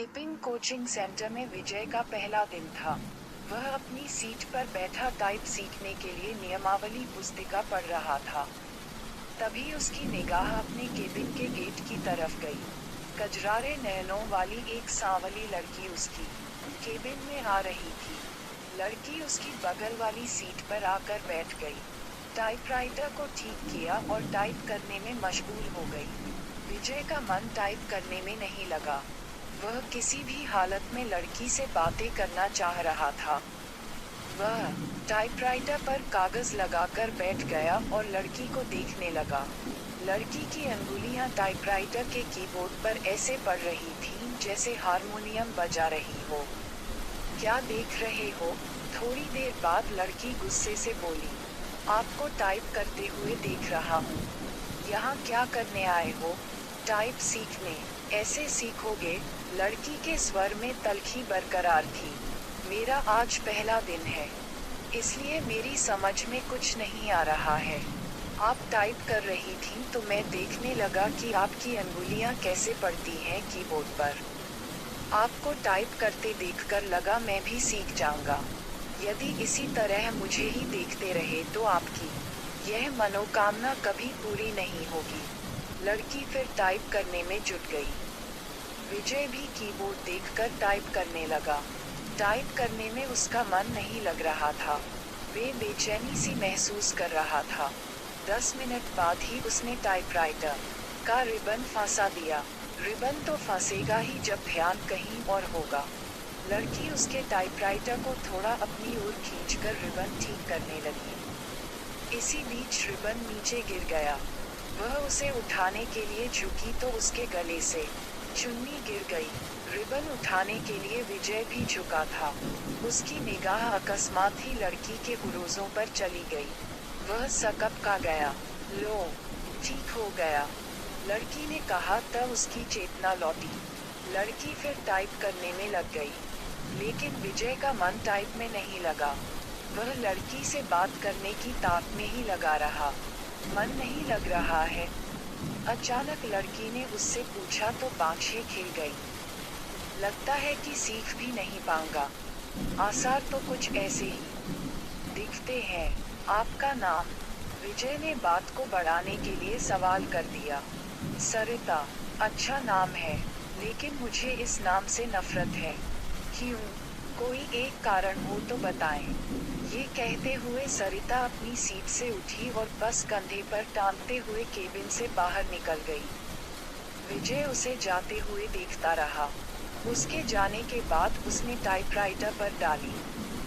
इपिंग coaching centre में विजय का पहला दिन था। वह अपनी सीट पर बैठा टाइप सीखने के लिए नियमावली पुस्तिका पढ़ रहा था। तभी उसकी निगाह अपने केबिन के गेट की तरफ गई। कजरारे नयनों वाली एक सांवली लड़की उसकी केबिन में आ रही थी। लड़की उसकी बगल वाली सीट पर आकर बैठ गई, टाइपराइटर को ठीक किया और टाइप करने में मशगूल हो गई। विजय का मन टाइप करने में नहीं लगा। वह किसी भी हालत में लड़की से बातें करना चाह रहा था। वह टाइपराइटर पर कागज लगाकर बैठ गया और लड़की को देखने लगा। लड़की की अंगुलियां टाइपराइटर के कीबोर्ड पर ऐसे पड़ रही थीं जैसे हारमोनियम बजा रही हो। क्या देख रहे हो? थोड़ी देर बाद लड़की गुस्से से बोली, आपको टाइप करते हुए देख रहा हूँ। यहाँ क्या करने आए हो? टाइप सीखने। ऐसे सीखोगे? लड़की के स्वर में तल्खी बरकरार थी। मेरा आज पहला दिन है, इसलिए मेरी समझ में कुछ नहीं आ रहा है। आप टाइप कर रही थीं तो मैं देखने लगा कि आपकी अंगुलियां कैसे पड़ती हैं कीबोर्ड पर। आपको टाइप करते देखकर लगा मैं भी सीख जाऊंगा। यदि इसी तरह मुझे ही देखते रहे तो आपकी यह मनोकामना कभी पूरी नहीं होगी। लड़की फिर टाइप करने में जुट गई। विजय भी कीबोर्ड देखकर टाइप करने लगा। टाइप करने में उसका मन नहीं लग रहा था। वे बेचैनी सी महसूस कर रहा था। 10 मिनट बाद ही उसने टाइपराइटर का रिबन फंसा दिया। रिबन तो फंसेगा ही जब ध्यान कहीं और होगा। लड़की उसके टाइपराइटर को थोड़ा अपनी ओर खींचकर रिबन ठीक करने लगी। इसी बीच रिबन नीचे गिर गया। वह उसे उठाने के लिए झुकी तो उसके गले से चुन्नी गिर गई। रिबन उठाने के लिए विजय भी झुका था। उसकी निगाह अकस्मात ही लड़की के उरोजों पर चली गई। वह सकपका गया। लो, ठीक हो गया, लड़की ने कहा। तब उसकी चेतना लौटी। लड़की फिर टाइप करने में लग गई, लेकिन विजय का मन टाइप में नहीं लगा। वह लड़की से बात करने की ताक में ही लगा रहा। मन नहीं लग रहा है? अचानक लड़की ने उससे पूछा तो बाँछें खिल गई। लगता है कि सीख भी नहीं पाऊंगा। आसार तो कुछ ऐसे ही दिखते हैं। आपका नाम? विजय ने बात को बढ़ाने के लिए सवाल कर दिया। सरिता। अच्छा नाम है, लेकिन मुझे इस नाम से नफरत है। क्यों? कोई एक कारण हो तो बताएं। ये कहते हुए सरिता अपनी सीट से उठी और बस कंधे पर टांगते हुए केबिन से बाहर निकल गई। विजय उसे जाते हुए देखता रहा। उसके जाने के बाद उसने टाइपराइटर पर डाली।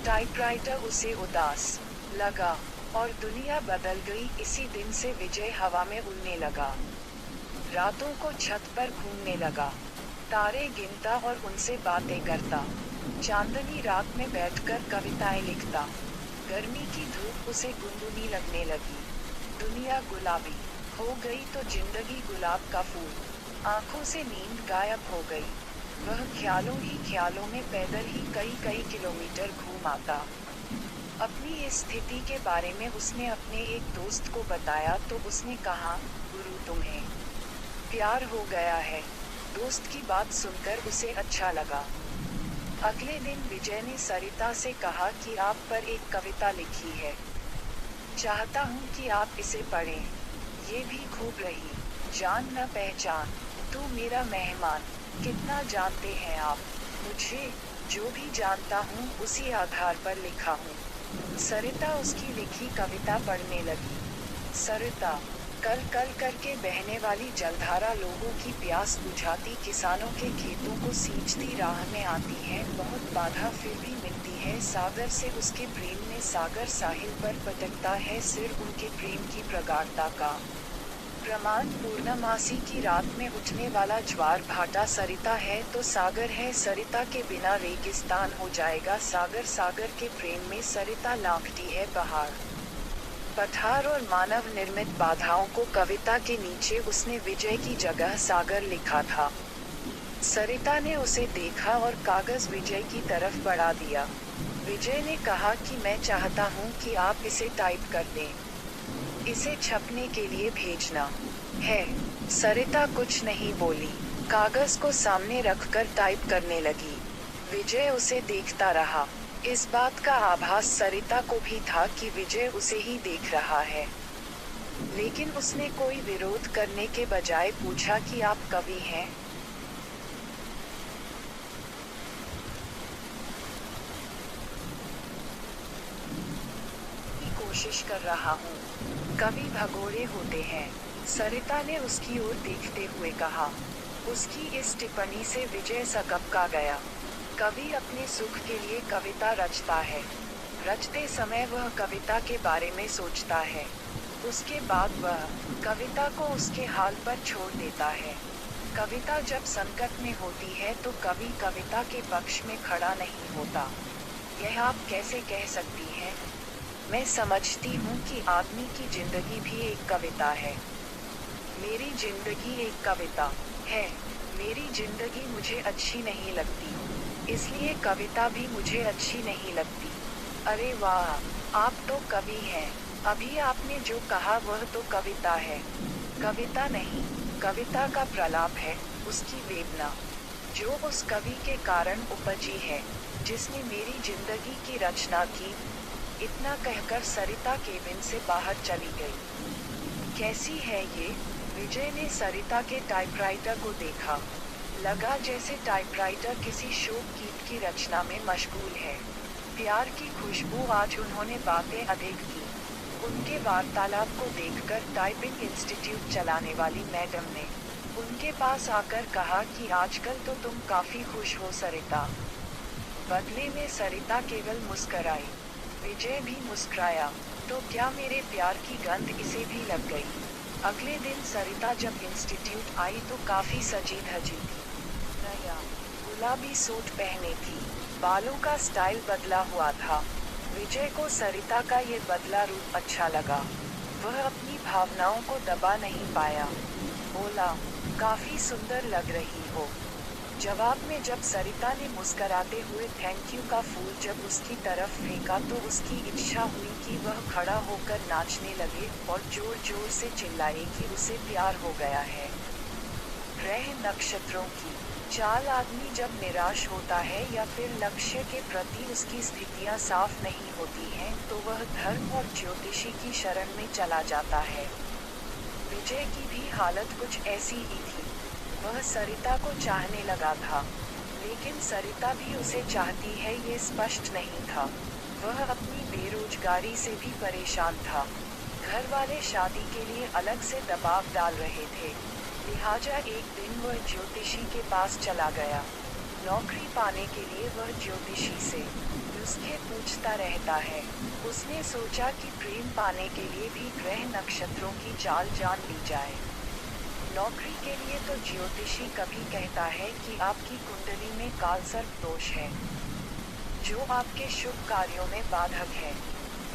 टाइपराइटर उसे उदास लगा और दुनिया बदल गई। इसी दिन से विजय हवा में उड़ने लगा। रातों को छत पर घूमने लगा, तारे गिनता और उनसे बातें करता। चांदनी रात में बैठकर कविताएं लिखता। गर्मी की धूप उसे गुनगुनी लगने लगी। दुनिया गुलाबी हो गई तो जिंदगी गुलाब का फूल। आंखों से नींद गायब हो गई। वह ख्यालों ही ख्यालों में पैदल ही कई किलोमीटर घूम आता। अपनी इस स्थिति के बारे में उसने अपने एक दोस्त को बताया तो उसने कहा, गुरु तुम्हें प्यार हो गया है। दोस्त की बात सुनकर उसे अच्छा लगा। अगले दिन विजय ने सरिता से कहा कि आप पर एक कविता लिखी है, चाहता हूँ कि आप इसे पढ़ें। ये भी खूब रही। जान न पहचान, तू मेरा मेहमान। कितना जानते हैं आप मुझे? जो भी जानता हूँ उसी आधार पर लिखा हूँ। सरिता उसकी लिखी कविता पढ़ने लगी। सरिता। कल कल करके बहने वाली जलधारा लोगों की प्यास बुझाती, किसानों के खेतों को सींचती राह में आती है। बहुत बाधा फिर भी मिलती है सागर से उसके प्रेम में। सागर साहिल पर पटकता है सिर उनके प्रेम की प्रगाढ़ता का प्रमाण। पूर्णमासी की रात में उठने वाला ज्वार भाटा सरिता है तो सागर है। सरिता के बिना रेगिस्तान हो जाएगा सागर। सागर के प्रेम में सरिता लांघती है पहाड़, पठार और मानव निर्मित बाधाओं को। कविता के नीचे उसने विजय की जगह सागर लिखा था। सरिता ने उसे देखा और कागज विजय की तरफ बढ़ा दिया। विजय ने कहा कि मैं चाहता हूँ कि आप इसे टाइप कर दें। इसे छपने के लिए भेजना है। सरिता कुछ नहीं बोली। कागज को सामने रखकर टाइप करने लगी। विजय उसे देखता रहा। इस बात का आभास सरिता को भी था कि विजय उसे ही देख रहा है, लेकिन उसने कोई विरोध करने के बजाय पूछा कि आप कवि हैं? की कोशिश कर रहा हूँ। कवि भगोड़े होते हैं, सरिता ने उसकी ओर देखते हुए कहा। उसकी इस टिप्पणी से विजय सकपका गया। कवि अपने सुख के लिए कविता रचता है। रचते समय वह कविता के बारे में सोचता है। उसके बाद वह कविता को उसके हाल पर छोड़ देता है। कविता जब संकट में होती है तो कवि कविता के पक्ष में खड़ा नहीं होता। यह आप कैसे कह सकती हैं? मैं समझती हूँ कि आदमी की जिंदगी भी एक कविता है। मेरी जिंदगी एक कविता है। मेरी जिंदगी मुझे अच्छी नहीं लगती, इसलिए कविता भी मुझे अच्छी नहीं लगती। अरे वाह, आप तो कवि हैं। अभी आपने जो कहा वह तो कविता है। कविता नहीं, कविता का प्रलाप है, उसकी वेदना, जो उस कवि के कारण उपजी है, जिसने मेरी जिंदगी की रचना की। इतना कहकर सरिता केबिन से बाहर चली गई। कैसी है ये? विजय ने सरिता के टाइपराइटर को देखा। लगा जैसे टाइपराइटर किसी शोक गीत की रचना में मशगूल है। प्यार की खुशबू आज उन्होंने बातें अधिक की। उनके वार्तालाप को देखकर टाइपिंग इंस्टीट्यूट चलाने वाली मैडम ने उनके पास आकर कहा कि आजकल तो तुम काफी खुश हो सरिता। बदले में सरिता केवल मुस्कराई। विजय भी मुस्कुराया। तो क्या मेरे प्यार की गंध इसे भी लग गई? अगले दिन सरिता जब इंस्टीट्यूट आई तो काफी सजी धजी थी। नया गुलाबी सूट पहने थी, बालों का स्टाइल बदला हुआ था। विजय को सरिता का ये बदला रूप अच्छा लगा। वह अपनी भावनाओं को दबा नहीं पाया। बोला, काफी सुंदर लग रही हो। जवाब में जब सरिता ने मुस्कराते हुए थैंक यू का फूल जब उसकी तरफ फेंका तो उसकी इच्छा हुई कि वह खड़ा होकर नाचने लगे और जोर जोर से चिल्लाए कि उसे प्यार हो गया है। ग्रह नक्षत्रों की चाल। आदमी जब निराश होता है या फिर लक्ष्य के प्रति उसकी स्थितियां साफ नहीं होती हैं तो वह धर्म और ज्योतिषी की शरण में चला जाता है। विजय की भी हालत कुछ ऐसी ही थी। वह सरिता को चाहने लगा था, लेकिन सरिता भी उसे चाहती है ये स्पष्ट नहीं था। वह अपनी बेरोजगारी से भी परेशान था। घर वाले शादी के लिए अलग से दबाव डाल रहे थे, लिहाजा एक दिन वह ज्योतिषी के पास चला गया। नौकरी पाने के लिए वह ज्योतिषी से नुस्खे पूछता रहता है। उसने सोचा कि प्रेम पाने के लिए भी ग्रह नक्षत्रों की चाल जान ली जाए। नौकरी के लिए तो ज्योतिषी कभी कहता है कि आपकी कुंडली में कालसर्प दोष है, जो आपके शुभ कार्यों में बाधक है।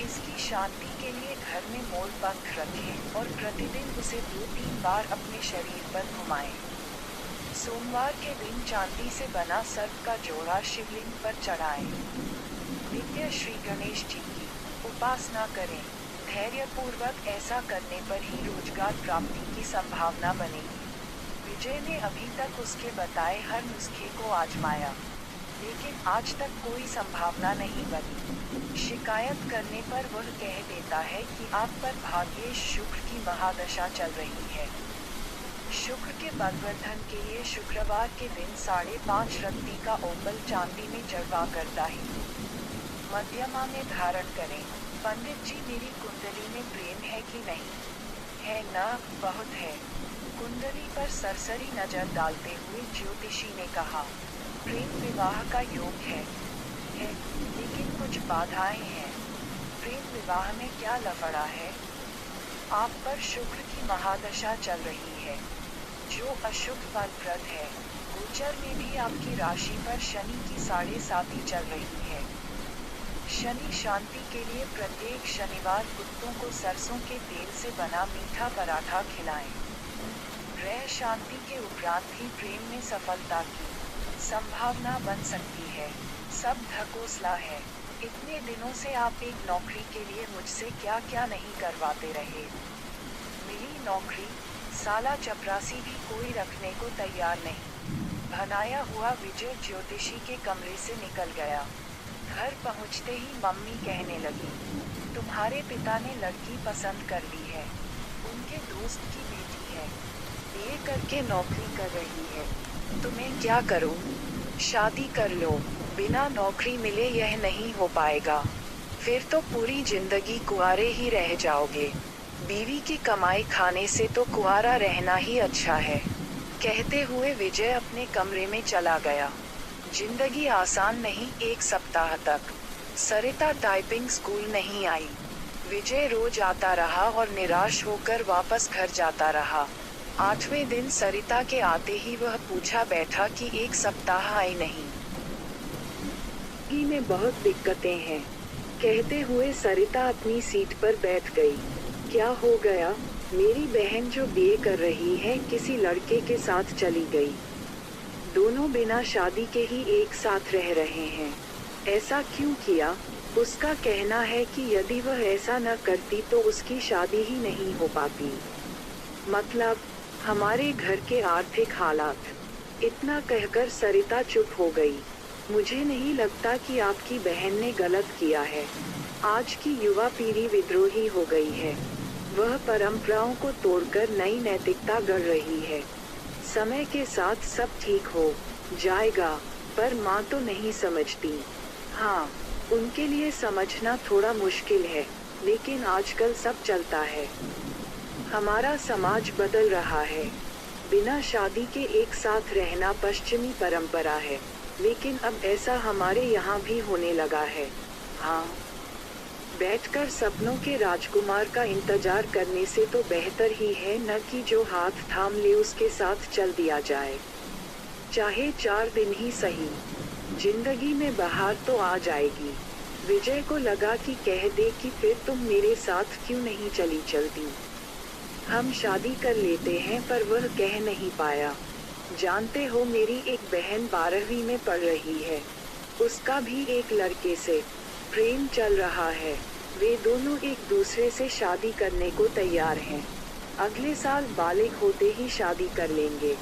इसकी शांति के लिए घर में मोर पंख रखें और प्रतिदिन उसे 2-3 बार अपने शरीर पर घुमाएं। सोमवार के दिन चांदी से बना सर्प का जोड़ा शिवलिंग पर चढ़ाएं। नित्य श्री गणेश जी की उपासना करें। धैर्यपूर्वक ऐसा करने पर ही रोजगार प्राप्ति की संभावना बनेगी। विजय ने अभी तक उसके बताए हर नुस्खे को आजमाया, लेकिन आज तक कोई संभावना नहीं बनी। शिकायत करने पर वह कह देता है कि आप पर भाग्येश शुक्र की महादशा चल रही है। शुक्र के बलवर्धन के लिए शुक्रवार के दिन 5.5 रत्ती का ओंबल चांदी में चढ़वा कर दाही मध्यमा में धारण करें। पंडित जी, मेरी कुंडली में प्रेम है कि नहीं? है ना? बहुत है। कुंडली पर सरसरी नजर डालते हुए ज्योतिषी ने कहा, प्रेम विवाह का योग है, लेकिन कुछ बाधाएं हैं। प्रेम विवाह में क्या लफड़ा है? आप पर शुक्र की महादशा चल रही है, जो अशुभ फलप्रद है। गोचर में भी आपकी राशि पर शनि की 7.5 चल रही है। शनि शांति के लिए प्रत्येक शनिवार कुत्तों को सरसों के तेल से बना मीठा पराठा खिलाएं। ग्रह शांति के उपरांत ही प्रेम में सफलता की संभावना बन सकती है। सब ढकोसला है। इतने दिनों से आप एक नौकरी के लिए मुझसे क्या क्या नहीं करवाते रहे। मिली नौकरी, साला चपरासी भी कोई रखने को तैयार नहीं। भनाया हुआ विजय ज्योतिषी के कमरे से निकल गया। घर पहुंचते ही मम्मी कहने लगी, तुम्हारे पिता ने लड़की पसंद कर ली है। उनके दोस्त की बेटी है, बीए करके नौकरी कर रही है। तुम्हें क्या करूं? शादी कर लो। बिना नौकरी मिले यह नहीं हो पाएगा। फिर तो पूरी जिंदगी कुंवारे ही रह जाओगे। बीवी की कमाई खाने से तो कुंवारा रहना ही अच्छा है। कहते हुए विजय अपने कमरे में चला गया। जिंदगी आसान नहीं। एक सप्ताह तक सरिता टाइपिंग स्कूल नहीं आई। विजय रोज आता रहा और निराश होकर वापस घर जाता रहा। 8वें दिन सरिता के आते ही वह पूछा बैठा कि एक सप्ताह आई नहीं। में बहुत दिक्कतें हैं। कहते हुए सरिता अपनी सीट पर बैठ गई। क्या हो गया? मेरी बहन जो बीए कर रही है किसी लड़के के साथ चली गई। दोनों बिना शादी के ही एक साथ रह रहे हैं। ऐसा क्यों किया? उसका कहना है कि यदि वह ऐसा न करती तो उसकी शादी ही नहीं हो पाती। मतलब हमारे घर के आर्थिक हालात। इतना कहकर सरिता चुप हो गई। मुझे नहीं लगता कि आपकी बहन ने गलत किया है। आज की युवा पीढ़ी विद्रोही हो गई है। वह परंपराओं को तोड़कर नई नैतिकता गढ़ रही है। समय के साथ सब ठीक हो जाएगा, पर माँ तो नहीं समझती। हाँ, उनके लिए समझना थोड़ा मुश्किल है, लेकिन आजकल सब चलता है। हमारा समाज बदल रहा है। बिना शादी के एक साथ रहना पश्चिमी परंपरा है, लेकिन अब ऐसा हमारे यहाँ भी होने लगा है। हाँ, बैठकर सपनों के राजकुमार का इंतजार करने से तो बेहतर ही है न कि जो हाथ थाम ले उसके साथ चल दिया जाए। चाहे 4 दिन ही सही, जिंदगी में बहार तो आ जाएगी। विजय को लगा कि कह दे कि फिर तुम मेरे साथ क्यों नहीं चलती। हम शादी कर लेते हैं, पर वह कह नहीं पाया। जानते हो, मेरी एक बहन 12वीं में पढ़ रही है। उसका भी एक लड़के से प्रेम चल रहा है। वे दोनों एक दूसरे से शादी करने को तैयार हैं। अगले साल बालिग होते ही शादी कर लेंगे।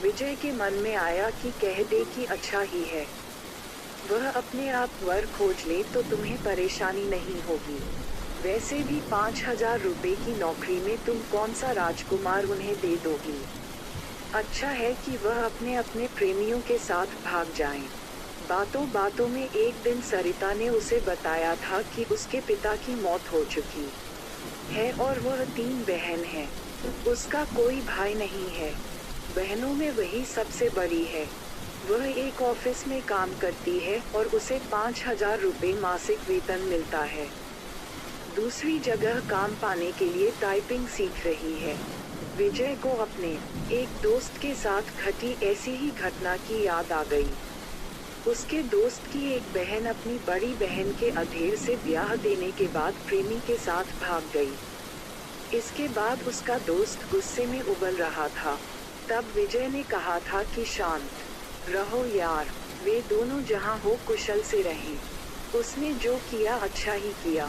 विजय के मन में आया कि कह दे कि अच्छा ही है। वह अपने आप वर खोज ले तो तुम्हें परेशानी नहीं होगी। वैसे भी 5000 रुपए की नौकरी में तुम कौन सा राजकुमार उन्हें दे दोगी। अच्छा है कि वह अपने अपने प्रेमियों के साथ भाग जाएं। बातों बातों में एक दिन सरिता ने उसे बताया था कि उसके पिता की मौत हो चुकी है और वह 3 बहन हैं। उसका कोई भाई नहीं है। बहनों में वही सबसे बड़ी है। वह एक ऑफिस में काम करती है और उसे 5000 रुपए मासिक वेतन मिलता है। दूसरी जगह काम पाने के लिए टाइपिंग सीख रही है। विजय को अपने एक दोस्त के साथ घटी ऐसी ही घटना की याद आ गई। उसके दोस्त की एक बहन अपनी बड़ी बहन के अधेड़ से ब्याह देने के बाद प्रेमी के साथ भाग गई। इसके बाद उसका दोस्त गुस्से में उबल रहा था। तब विजय ने कहा था कि शांत रहो यार, वे दोनों जहां हो कुशल से रहें। उसने जो किया अच्छा ही किया।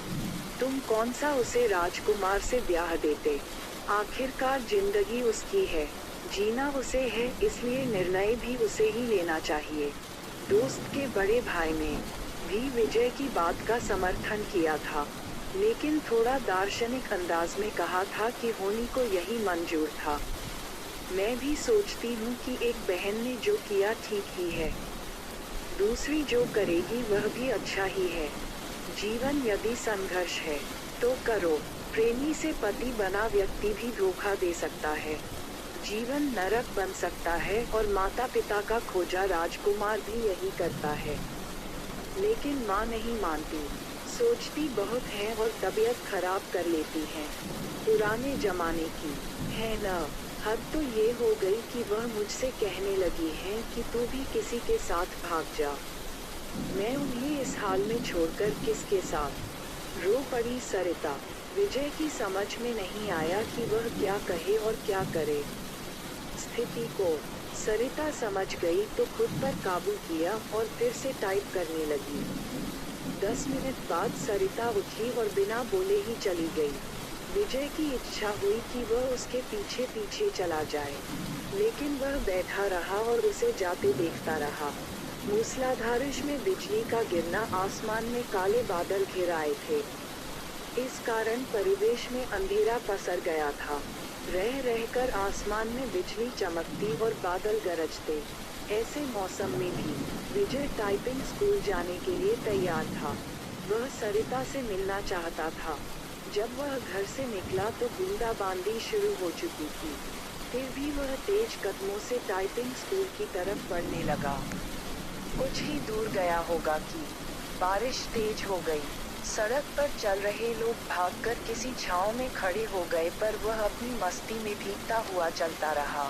तुम कौन सा उसे राजकुमार से ब्याह देते। आखिरकार जिंदगी उसकी है, जीना उसे है, इसलिए निर्णय भी उसे ही लेना चाहिए। दोस्त के बड़े भाई ने भी विजय की बात का समर्थन किया था, लेकिन थोड़ा दार्शनिक अंदाज में कहा था कि होनी को यही मंजूर था। मैं भी सोचती हूँ कि एक बहन ने जो किया ठीक ही है। दूसरी जो करेगी वह भी अच्छा ही है। जीवन यदि संघर्ष है तो करो। प्रेमी से पति बना व्यक्ति भी धोखा दे सकता है। जीवन नरक बन सकता है और माता पिता का खोजा राजकुमार भी यही करता है। लेकिन माँ नहीं मानती, सोचती बहुत है और तबीयत खराब कर लेती है। पुराने जमाने की है न। हद तो ये हो गई कि वह मुझसे कहने लगी है कि तू भी किसी के साथ भाग जा। मैं उन्हें इस हाल में छोड़कर किसके साथ। रो पड़ी सरिता। विजय की समझ में नहीं आया कि वह क्या कहे और क्या करे। स्थिति को सरिता समझ गई तो खुद पर काबू किया और फिर से टाइप करने लगी। 10 मिनट बाद सरिता उठी और बिना बोले ही चली गई। विजय की इच्छा हुई कि वह उसके पीछे पीछे चला जाए, लेकिन वह बैठा रहा और उसे जाते देखता रहा। मूसलाधार में बिजली का गिरना, आसमान में काले बादल घिर आए थे। इस कारण परिवेश में अंधेरा पसर गया था। रह रहकर आसमान में बिजली चमकती और बादल गरजते। ऐसे मौसम में भी विजय टाइपिंग स्कूल जाने के लिए तैयार था। वह सरिता से मिलना चाहता था। जब वह घर से निकला तो बूंदाबांदी शुरू हो चुकी थी। फिर भी वह तेज कदमों से टाइपिंग स्कूल की तरफ बढ़ने लगा। कुछ ही दूर गया होगा कि बारिश तेज हो गई। सड़क पर चल रहे लोग भागकर किसी छांव में खड़े हो गए, पर वह अपनी मस्ती में भीगता हुआ चलता रहा।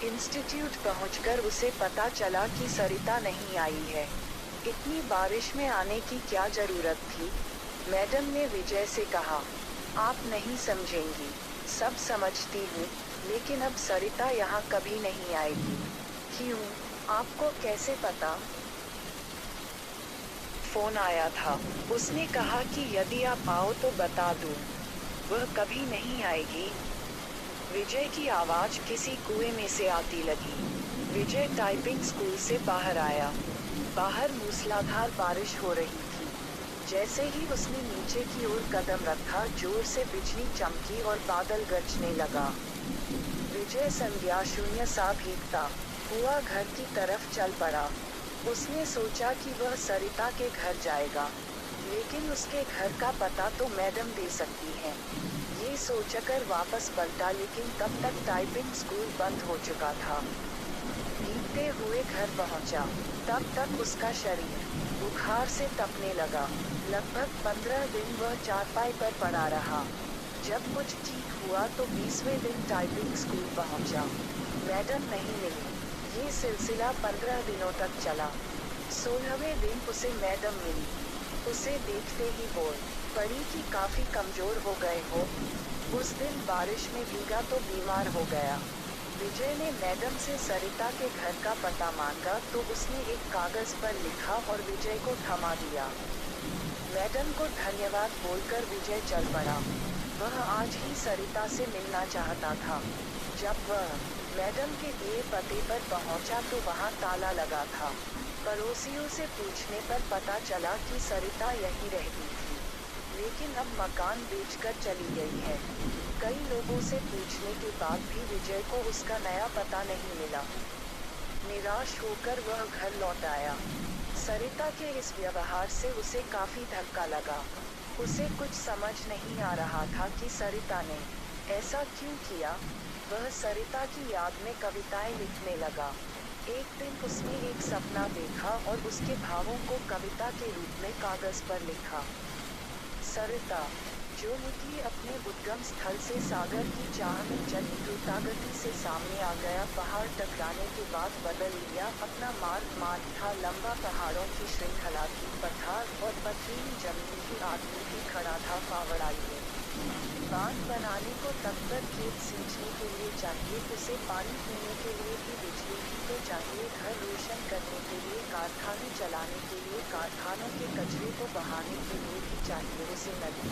इंस्टीट्यूट पहुंचकर उसे पता चला कि सरिता नहीं आई है। इतनी बारिश में आने की क्या जरूरत थी? मैडम ने विजय से कहा, आप नहीं समझेंगी, सब समझती हूँ, लेकिन अब सरिता यहाँ कभी नहीं आएगी। क्यों? आपको कैसे पता? फोन आया था। उसने कहा कि यदि आप आओ तो बता दूं। वह कभी नहीं आएगी। विजय की आवाज किसी कुएं में से आती लगी। विजय टाइपिंग स्कूल से बाहर आया। बाहर मूसलाधार बारिश हो रही थी। जैसे ही उसने नीचे की ओर कदम रखा, जोर से बिजली चमकी और बादल गरजने लगा। विजय संज्ञा शून्य सा भीगता हुआ घर की तरफ चल पड़ा। उसने सोचा कि वह सरिता के घर जाएगा, लेकिन उसके घर का पता तो मैडम दे सकती हैं। ये सोचकर वापस पलटा, लेकिन तब तक टाइपिंग स्कूल बंद हो चुका था। भीगते हुए घर पहुंचा, तब तक उसका शरीर बुखार से तपने लगा। लगभग 15 दिन वह चारपाई पर पड़ा रहा। जब कुछ ठीक हुआ तो 20वें दिन टाइपिंग स्कूल पहुंचा। मैडम नहीं मिली। ये सिलसिला 15 दिनों तक चला। 16वें दिन उसे मैडम मिली। उसे देखते ही बोल पड़ी कि काफी कमजोर हो गए हो। उस दिन बारिश में भीगा तो बीमार हो गया। विजय ने मैडम से सरिता के घर का पता मांगा तो उसने एक कागज पर लिखा और विजय को थमा दिया। मैडम को धन्यवाद बोलकर विजय चल पड़ा। वह आज ही सरिता से मिलना चाहता था। जब वह मैडम के दिए पते पर पहुंचा तो वहां ताला लगा था। पड़ोसियों से पूछने पर पता चला कि सरिता यहीं रहती थी, लेकिन अब मकान बेचकर चली गई है। कई लोगों से पूछने के बाद भी विजय को उसका नया पता नहीं मिला। निराश होकर वह घर लौट आया। सरिता के इस व्यवहार से उसे काफी धक्का लगा। उसे कुछ समझ नहीं आ रहा था कि सरिता ने ऐसा क्यों किया। वह सरिता की याद में कविताएं लिखने लगा। एक दिन उसने एक सपना देखा और उसके भावों को कविता के रूप में कागज पर लिखा। सरिता, जो निकली अपने उद्गम स्थल से सागर की चाह में चली द्रुतगति से सामने आ गया। पहाड़ टकराने के बाद बदल लिया अपना मार्ग था। लंबा पहाड़ों की श्रृंखला थी, पठार और पथरीली जमीन की आदमी खड़ा था फावड़ाई में। बांध बनाने को तब तक खेत सींचने के लिए चाहिए, उसे पानी पीने के लिए भी बिजली भी तो चाहिए, घर रोशन करने के लिए, कारखाने चलाने के लिए, कारखानों के कचरे को बहाने के लिए भी चाहिए उसे नदी।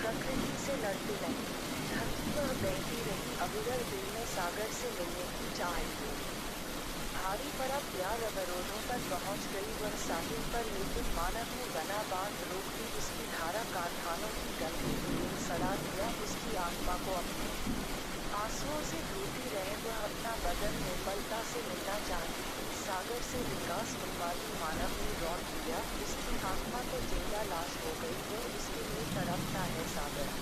प्रकृति से लड़ती नहीं, थकी वह बहती रही, अविरल दिल में सागर से मिलने की चाह थी। भारी पड़ा प्यार अवरोधों पर पहुंच गई वह साहिल पर, लेकिन मानव ने बना बांध रोक दी उसकी धारा। कारखानों की गंदी धूल सड़ा दिया उसकी आत्मा को। अपने आंसुओं से धोती रहे वह अपना बदन निर्मलता से मिलना चाहती थी। सागर से विकास उन्मादी मानव ने रौंद दिया उसकी आत्मा तो जिंदा लाश हो गई। वह उसके लिए तड़पता है सागर,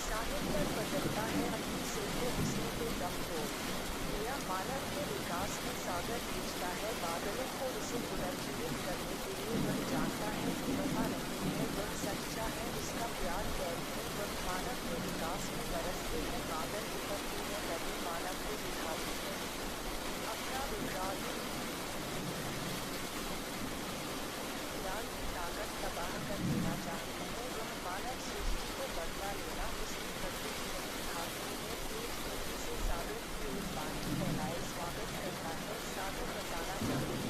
साहिल पर बदलता है अपनी सिर को उसने तो दम तोड़ दिया। मानव के विकास में सागर भेजता है बादलों को उसे पुनर्जीवित करने के लिए। वह जानता है कि वफा नहीं है, वह सच्चा है, उसका प्यार कैद है। वह मानव के विकास में बरसते हैं बादल, विपत्ति है नदी मानव को दिखाती है अपना विकराल प्यार की ताकत तबाह कर देना चाहती है। वह मानव सृष्टि को बदला लेना उसकी प्रकृति नहीं भागती है। तेज गति से सागर की ओर पानी फैलाए स्वागत करता है। सागर बचाना चाहती है।